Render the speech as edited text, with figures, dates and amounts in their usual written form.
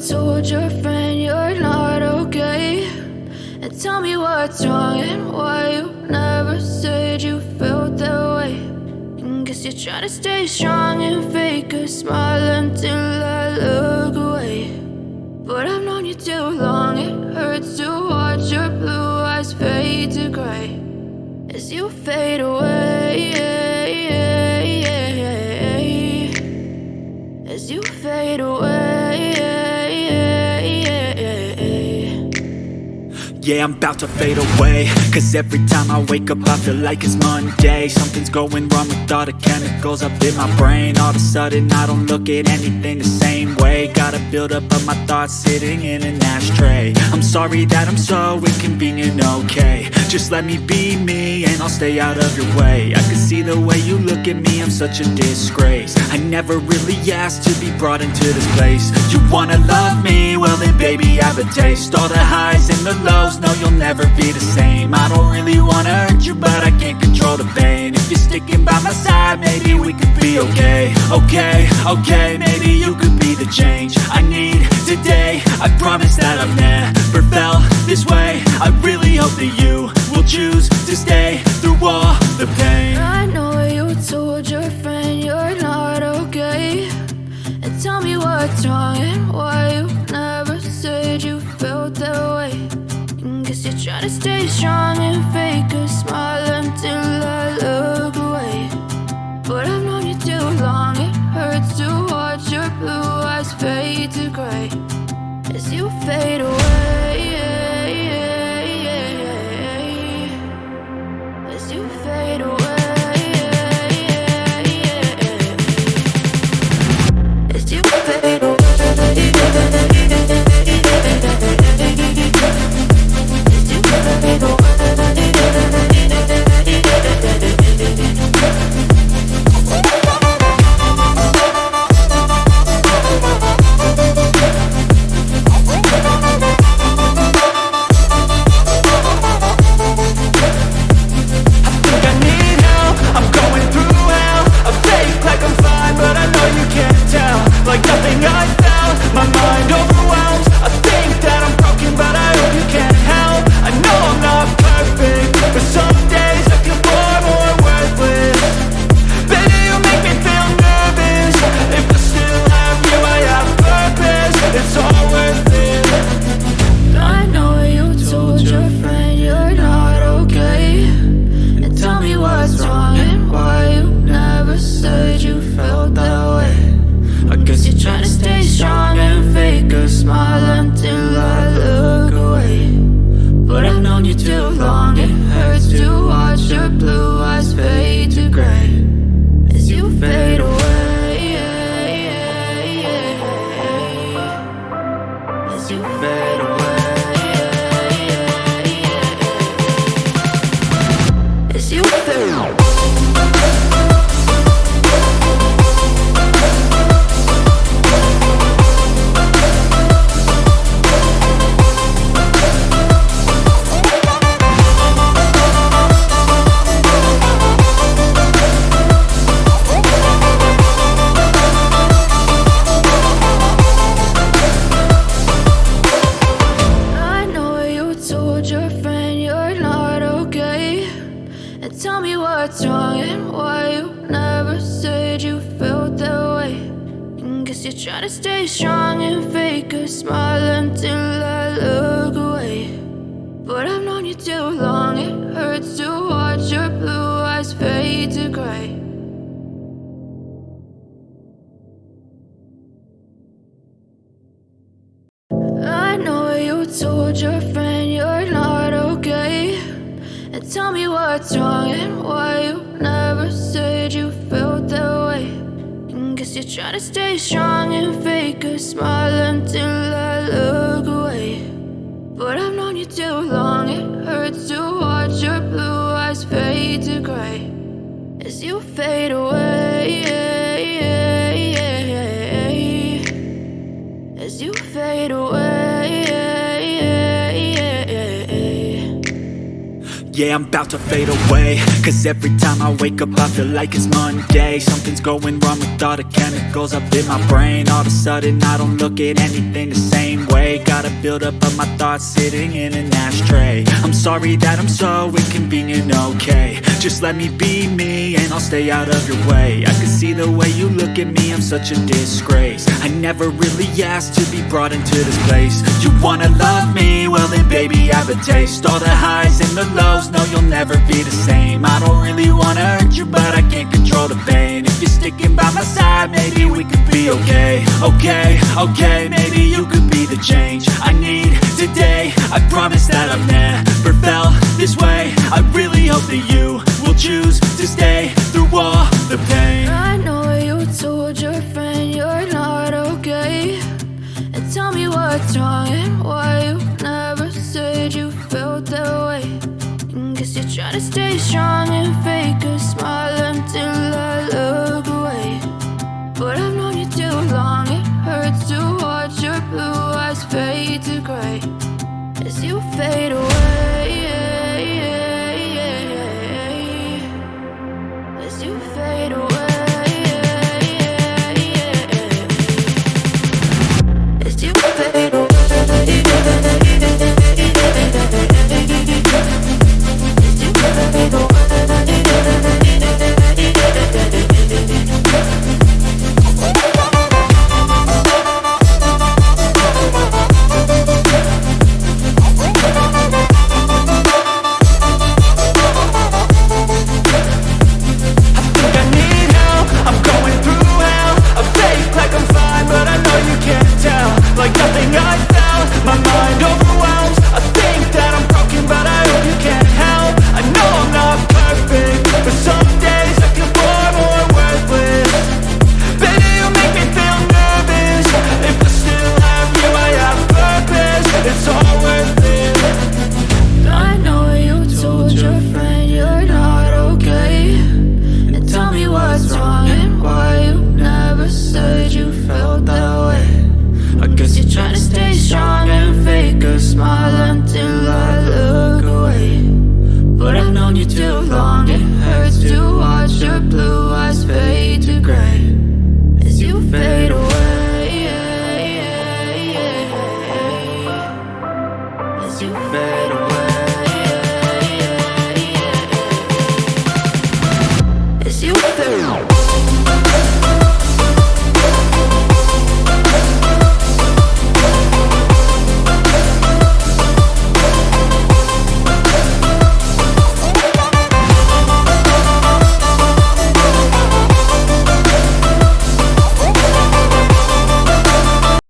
told your friend you're not okay, and tell me what's wrong and why you never said you felt that way. And guess you're trying to stay strong and fake a smile until I look away. But I've known you too long, it hurts to watch your blue eyes fade to gray as you fade away, as you fade away. Yeah, I'm about to fade away, cause every time I wake up I feel like it's Monday. Something's going wrong with all the chemicals up in my brain. All of a sudden I don't look at anything the same way. Gotta build up of my thoughts sitting in an ashtray. I'm sorry that I'm so inconvenient, okay. Just let me be me and I'll stay out of your way. I can see the way you look at me, I'm such a disgrace. I never really asked to be brought into this place. You wanna love me? Well then baby I have a taste. All the highs and the lows, no you'll never be the same. I don't really wanna hurt you but I can't control the pain. If you're sticking by my side maybe we could be okay. Okay, maybe you could be the change I need today. I promise that I've never felt this way. I really hope that you will choose to stay through all the pain. I know you told your friend you're not okay, and tell me what's wrong and why you never said you felt that way. And guess you're trying to stay strong and fake a smile until I look away. But I've known you too long, it hurts to watch your blue eyes fade to gray as you fade away, as you fade away, as you fade away. Like nothing I felt, my mind overwhelmed. I think that I'm broken, but I hope you can't help. I know I'm not perfect, but some days I feel far more worthless. Baby, you make me feel nervous. If I still have you, I have purpose. It's all worth it. I know you told your friend you're not okay, and tell me what's wrong and why you never said you felt that way. I guess you're trying to stay strong and fake a smile until I look away. But I've known you too long, it hurts to watch your blue eyes fade to gray as you fade away, as you fade away, as you fade away. Tell me what's wrong and why you never said you felt that way. And guess you're trying to stay strong and fake a smile until I look away. But I've known you too long, it hurts to watch your blue eyes fade to gray. I know you told your friend you're not okay, and tell me what's wrong and why you never said you felt that way. And guess you're trying to stay strong and fake a smile until I look away. But I've known you too long, it hurts to watch your blue eyes fade to gray as you fade away, as you fade away. Yeah, I'm about to fade away, cause every time I wake up I feel like it's Monday. Something's going wrong with all the chemicals up in my brain. All of a sudden I don't look at anything the same way. Gotta build up of my thoughts sitting in an ashtray. I'm sorry that I'm so inconvenient, okay. Just let me be me and I'll stay out of your way. I can see the way you look at me, I'm such a disgrace. I never really asked to be brought into this place. You wanna love me? Well then baby, have a taste. All the highs and the lows, no you'll never be the same. I don't really wanna hurt you, but I can't control the pain. If you're sticking by my side, maybe we could be okay. Okay, maybe you could be the change I need today. I promise that I've never felt this way. I really hope that you will choose to stay through all the pain. I know you told your friend you're not okay, and tell me what's wrong and why you never said you felt that way. And guess you're trying to stay strong and fake a smile until I look away. But I've known you too long, it hurts to